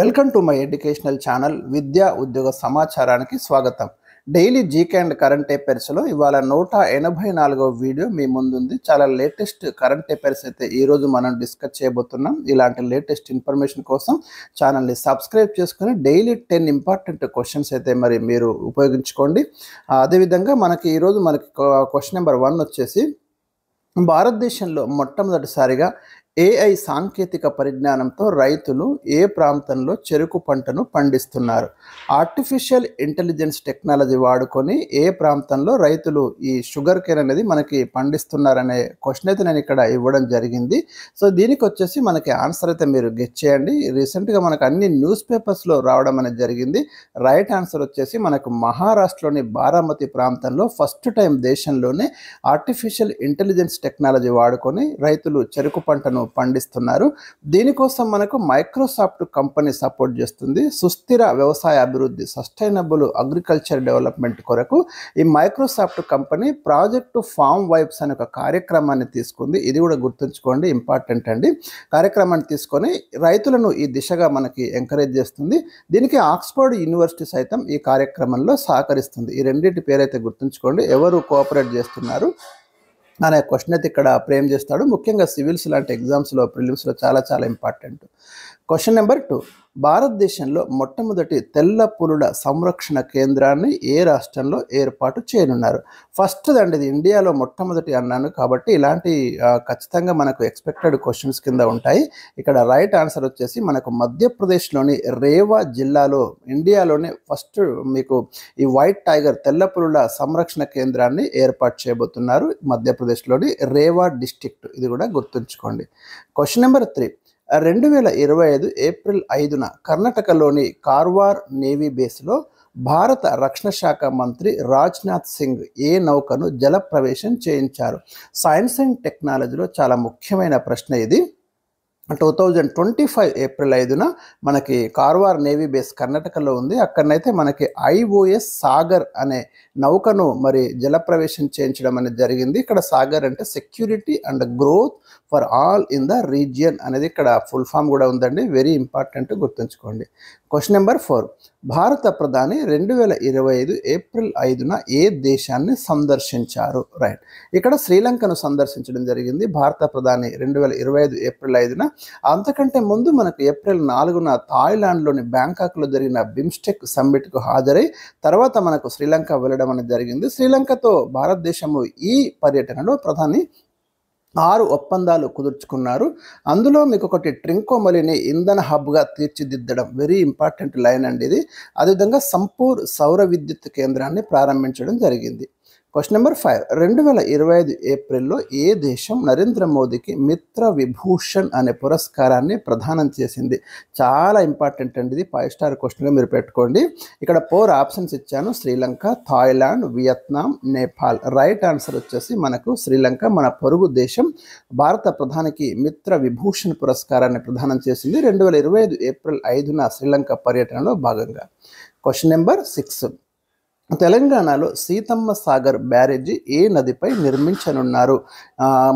Welcome to my educational channel విద్యా ఉద్యోగ సమాచారానికి స్వాగతం. డైలీ జీకే అండ్ కరెంట్ అఫైర్స్లో ఇవాళ 184వ వీడియో మీ ముందుంది. చాలా లేటెస్ట్ కరెంట్ అఫైర్స్ అయితే ఈరోజు మనం డిస్కస్ చేయబోతున్నాం. ఇలాంటి లేటెస్ట్ ఇన్ఫర్మేషన్ కోసం ఛానల్ని సబ్స్క్రైబ్ చేసుకుని డైలీ 10 ఇంపార్టెంట్ క్వశ్చన్స్ అయితే మరి మీరు ఉపయోగించుకోండి. అదేవిధంగా మనకి ఈరోజు క్వశ్చన్ నెంబర్ 1 వచ్చేసి, భారతదేశంలో మొట్టమొదటిసారిగా ఏఐ సాంకేతిక పరిజ్ఞానంతో రైతులు ఏ ప్రాంతంలో చెరుకు పంటను పండిస్తున్నారు? ఆర్టిఫిషియల్ ఇంటెలిజెన్స్ టెక్నాలజీ వాడుకొని ఏ ప్రాంతంలో రైతులు ఈ షుగర్ కేన్ అనేది మనకి పండిస్తున్నారనే క్వశ్చన్ అయితే నేను ఇక్కడ ఇవ్వడం జరిగింది. సో దీనికి వచ్చేసి మనకి ఆన్సర్ అయితే మీరు గెస్ చేయండి. రీసెంట్గా మనకు అన్ని న్యూస్ పేపర్స్లో రావడం అనేది జరిగింది. రైట్ ఆన్సర్ వచ్చేసి మనకు మహారాష్ట్రలోని బారామతి ప్రాంతంలో ఫస్ట్ టైం దేశంలోనే ఆర్టిఫిషియల్ ఇంటెలిజెన్స్ టెక్నాలజీ వాడుకొని రైతులు చెరుకు పంటను పండిస్తున్నారు. దీనికోసం మనకు మైక్రోసాఫ్ట్ కంపెనీ సపోర్ట్ చేస్తుంది. సుస్థిర వ్యవసాయ అభివృద్ధి, సస్టైనబుల్ అగ్రికల్చర్ డెవలప్మెంట్ కొరకు ఈ Microsoft company project farm vibes అనే ఒక కార్యక్రమాన్ని తీసుకుంది. ఇది కూడా గుర్తుంచుకోండి, ఇంపార్టెంట్ అండి. కార్యక్రమాన్ని తీసుకొని రైతులను ఈ దిశగా మనకి ఎంకరేజ్ చేస్తుంది. దీనికి ఆక్స్ఫర్డ్ యూనివర్సిటీ సైతం ఈ కార్యక్రమంలో సహకరిస్తుంది. ఈ రెండింటి పేరైతే గుర్తుంచుకోండి. ఎవరు కోఆపరేట్ చేస్తున్నారు అనే క్వశ్చన్ అయితే ఇక్కడ ఫ్రేమ్ చేస్తాడు. ముఖ్యంగా సివిల్స్ లాంటి ఎగ్జామ్స్లో, ప్రిలిమ్స్లో చాలా ఇంపార్టెంట్. క్వశ్చన్ నెంబర్ 2, భారతదేశంలో మొట్టమొదటి తెల్ల పులుల సంరక్షణ కేంద్రాన్ని ఏ రాష్ట్రంలో ఏర్పాటు చేయనున్నారు? ఫస్ట్ అండి, ఇది ఇండియాలో మొట్టమొదటి అన్నాను కాబట్టి ఇలాంటి ఖచ్చితంగా మనకు ఎక్స్పెక్టెడ్ క్వశ్చన్స్ కింద ఉంటాయి. ఇక్కడ రైట్ ఆన్సర్ వచ్చేసి మనకు మధ్యప్రదేశ్లోని రేవా జిల్లాలో ఇండియాలోనే ఫస్ట్ మీకు ఈ వైట్ టైగర్ తెల్ల పులుల సంరక్షణ కేంద్రాన్ని ఏర్పాటు చేయబోతున్నారు. మధ్యప్రదేశ్లోని రేవా డిస్ట్రిక్ట్, ఇది కూడా గుర్తుంచుకోండి. క్వశ్చన్ నెంబర్ 3, 2025 ఏప్రిల్ 5న కర్ణాటకలోని కార్వార్ నేవీ బేస్లో భారత రక్షణ శాఖ మంత్రి రాజ్నాథ్ సింగ్ ఏ నౌకను జలప్రవేశం చేయించారు? సైన్స్ అండ్ టెక్నాలజీలో చాలా ముఖ్యమైన ప్రశ్న ఇది. 2025 ఏప్రిల్ 5న మనకి కార్వార్ నేవీ బేస్ కర్ణాటకలో ఉంది. అక్కడనైతే మనకి IOS సాగర్ అనే నౌకను మరి జలప్రవేశం చేయించడం అనేది జరిగింది. ఇక్కడ సాగర్ అంటే security and growth for all in the region అనేది ఇక్కడ ఫుల్ ఫామ్ కూడా ఉందండి. వెరీ ఇంపార్టెంట్, గుర్తుంచుకోండి. క్వశ్చన్ నెంబర్ 4, భారత ప్రధాని 2025 ఏప్రిల్ 5న ఏ దేశాన్ని సందర్శించారు? రైట్, ఇక్కడ శ్రీలంకను సందర్శించడం జరిగింది భారత ప్రధాని 2025 ఏప్రిల్ 5న. అంతకంటే ముందు మనకు ఏప్రిల్ 4న థాయిలాండ్లోని బ్యాంకాక్లో జరిగిన బిమ్స్టెక్ సమ్మిట్కు హాజరై తర్వాత మనకు శ్రీలంక వెళ్ళడం అనేది జరిగింది. శ్రీలంకతో భారతదేశము ఈ పర్యటనలో ప్రధాని 6 ఒప్పందాలు కుదుర్చుకున్నారు. అందులో మీకు ఒకటి ట్రింకోమలిని ఇంధన హబ్గా తీర్చిదిద్దడం, వెరీ ఇంపార్టెంట్ లైన్ అండి ఇది. అదేవిధంగా సంపూర్ సౌర విద్యుత్ కేంద్రాన్ని ప్రారంభించడం జరిగింది. క్వశ్చన్ నెంబర్ 5, 2025 ఏప్రిల్లో ఏ దేశం నరేంద్ర మోదీకి మిత్ర విభూషణ్ అనే పురస్కారాన్ని ప్రదానం చేసింది? చాలా ఇంపార్టెంట్ అండి ఇది. 5 స్టార్ క్వశ్చన్గా మీరు పెట్టుకోండి. ఇక్కడ 4 ఆప్షన్స్ ఇచ్చాను: Sri Lanka, Thailand, Vietnam, Nepal. Right answer వచ్చేసి మనకు శ్రీలంక. మన పొరుగు దేశం భారత ప్రధానికి మిత్ర విభూషణ్ పురస్కారాన్ని ప్రదానం చేసింది 2025 ఏప్రిల్ 5న శ్రీలంక పర్యటనలో భాగంగా. క్వశ్చన్ నెంబర్ 6, తెలంగాణలో సీతమ్మ సాగర్ బ్యారేజీ ఏ నదిపై నిర్మించనున్నారు?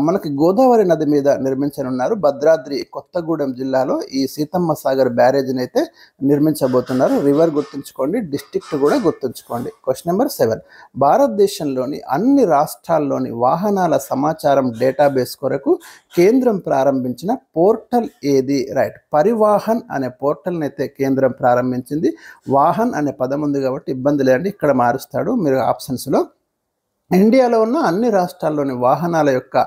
మనకి గోదావరి నది మీద నిర్మించనున్నారు. భద్రాద్రి కొత్తగూడెం జిల్లాలో ఈ సీతమ్మ సాగర్ బ్యారేజీని అయితే నిర్మించబోతున్నారు. రివర్ గుర్తుంచుకోండి, డిస్ట్రిక్ట్ కూడా గుర్తుంచుకోండి. క్వశ్చన్ నెంబర్ 7, భారతదేశంలోని అన్ని రాష్ట్రాల్లోని వాహనాల సమాచారం డేటాబేస్ కొరకు కేంద్రం ప్రారంభించిన పోర్టల్ ఏది? రైట్, పరివాహన్ అనే పోర్టల్ని అయితే కేంద్రం ప్రారంభించింది. వాహన్ అనే పదం ఉంది కాబట్టి ఇబ్బంది లేదండి, ఇక్కడ మారుస్తాడు మీరు ఆప్షన్స్లో. ఇండియాలో ఉన్న అన్ని రాష్ట్రాల్లోని వాహనాల యొక్క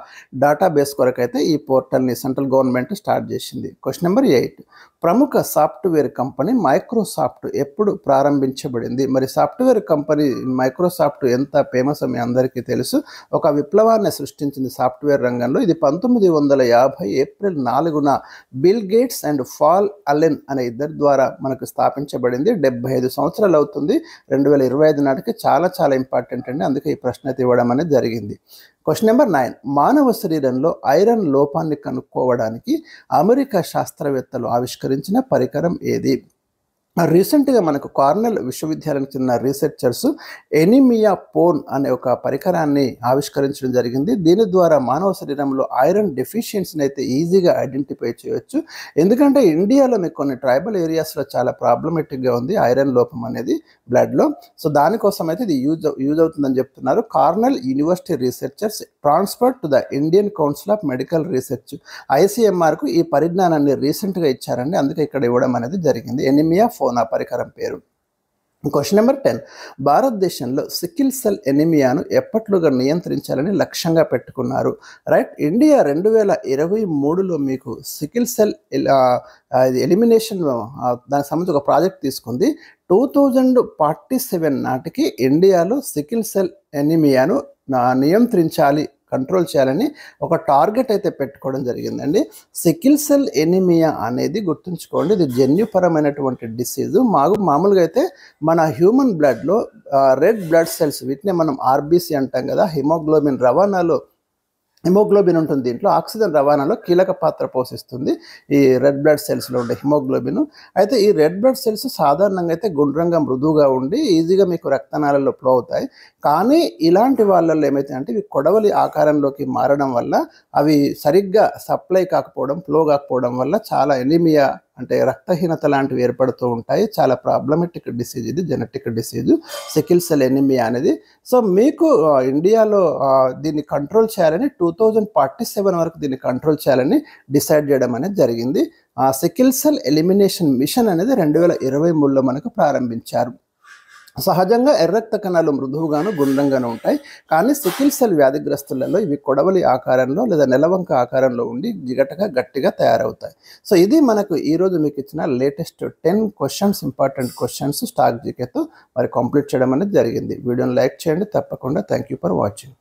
డేటాబేస్ కొరకైతే ఈ పోర్టల్ని సెంట్రల్ గవర్నమెంట్ స్టార్ట్ చేసింది. క్వశ్చన్ నెంబర్ 8, ప్రముఖ సాఫ్ట్వేర్ కంపెనీ మైక్రోసాఫ్ట్ ఎప్పుడు ప్రారంభించబడింది? మరి సాఫ్ట్వేర్ కంపెనీ మైక్రోసాఫ్ట్ ఎంత ఫేమస్ మీ అందరికీ తెలుసు. ఒక విప్లవాన్ని సృష్టించింది సాఫ్ట్వేర్ రంగంలో. ఇది 1950 ఏప్రిల్ 4న Bill Gates and Paul Allen అనే ఇద్దరి ద్వారా మనకు స్థాపించబడింది. 75 సంవత్సరాలు అవుతుంది 2025 నాటికి. చాలా ఇంపార్టెంట్ అండి, అందుకే ఈ ప్రశ్న అయితే ఇవ్వడం అనేది జరిగింది. క్వశ్చన్ నెంబర్ 9, మానవ శరీరంలో ఐరన్ లోపాన్ని కనుక్కోవడానికి అమెరికా శాస్త్రవేత్తలు ఆవిష్కరించిన పరికరం ఏది? రీసెంట్గా మనకు కార్నెల్ విశ్వవిద్యాలయానికి చెందిన రీసెర్చర్స్ ఎనిమియా పోన్ అనే ఒక పరికరాన్ని ఆవిష్కరించడం జరిగింది. దీని ద్వారా మానవ శరీరంలో ఐరన్ డెఫిషియన్సీని అయితే ఈజీగా ఐడెంటిఫై చేయొచ్చు. ఎందుకంటే ఇండియాలో మీకు కొన్ని ట్రైబల్ ఏరియాస్లో చాలా ప్రాబ్లమేటిక్గా ఉంది ఐరన్ లోపం అనేది బ్లడ్లో. సో దానికోసం అయితే ఇది యూజ్ అవుతుందని చెప్తున్నారు. Cornell university researchers transfer to the Indian council of medical research ICMRకు ఈ పరిజ్ఞానాన్ని రీసెంట్గా ఇచ్చారండి. అందుకే ఇక్కడ ఇవ్వడం అనేది జరిగింది. ఎనిమియా ఫోన్ ఆ పరికరం పేరు. క్వశ్చన్ నెంబర్ 10, భారతదేశంలో సికిల్ సెల్ ఎనిమియాను ఎప్పట్లుగా నియంత్రించాలని లక్ష్యంగా పెట్టుకున్నారు. రైట్, ఇండియా 2023లో మీకు సికిల్ సెల్ ఎలిమినేషన్ దానికి సంబంధించి ఒక ప్రాజెక్ట్ తీసుకుంది. 2047 నాటికి ఇండియాలో సికిల్ సెల్ ఎనిమియాను నియంత్రించాలి, కంట్రోల్ చేయాలని ఒక టార్గెట్ అయితే పెట్టుకోవడం జరిగిందండి. సికిల్ సెల్ ఎనిమియా అనేది గుర్తుంచుకోండి, ఇది జన్యుపరమైనటువంటి డిసీజ్. మామూలుగా అయితే మన హ్యూమన్ బ్లడ్లో రెడ్ బ్లడ్ సెల్స్, వీటిని మనం RBC అంటాం కదా, హిమోగ్లోబిన్ ఉంటుంది. దీంట్లో ఆక్సిజన్ రవాణాలో కీలక పాత్ర పోషిస్తుంది ఈ రెడ్ బ్లడ్ సెల్స్లో ఉండే హిమోగ్లోబిన్. అయితే ఈ రెడ్ బ్లడ్ సెల్స్ సాధారణంగా అయితే గుండ్రంగా మృదువుగా ఉండి ఈజీగా మీకు రక్తనాళాల్లో ఫ్లో అవుతాయి. కానీ ఇలాంటి వాళ్ళల్లో ఏమైతే అంటే ఇవి కొడవలి ఆకారంలోకి మారడం వల్ల అవి సరిగ్గా సప్లై కాకపోవడం, ఫ్లో కాకపోవడం వల్ల చాలా ఎనిమియా అంటే రక్తహీనత లాంటివి ఏర్పడుతూ ఉంటాయి. చాలా ప్రాబ్లమెటిక్ డిసీజ్, ఇది genetic disease sickle cell anaemia అనేది. సో మీకు ఇండియాలో దీన్ని కంట్రోల్ చేయాలని 2047 వరకు దీన్ని కంట్రోల్ చేయాలని డిసైడ్ చేయడం అనేది జరిగింది. సికిల్ సెల్ ఎలిమినేషన్ మిషన్ అనేది 2023లో మనకు ప్రారంభించారు. సహజంగా ఎర్రక్త కణాలు మృదువుగాను గుండ్రంగాను ఉంటాయి. కానీ సికిల్ సెల్ వ్యాధిగ్రస్తులలో ఇవి కొడవలి ఆకారంలో లేదా నెలవంక ఆకారంలో ఉండి జిగటగా గట్టిగా తయారవుతాయి. సో ఇది మనకు ఈరోజు మీకు ఇచ్చిన latest 10 questions, important questions stock జీకేతో మరి కంప్లీట్ చేయడం అనేది జరిగింది. వీడియోని లైక్ చేయండి తప్పకుండా. Thank you for watching.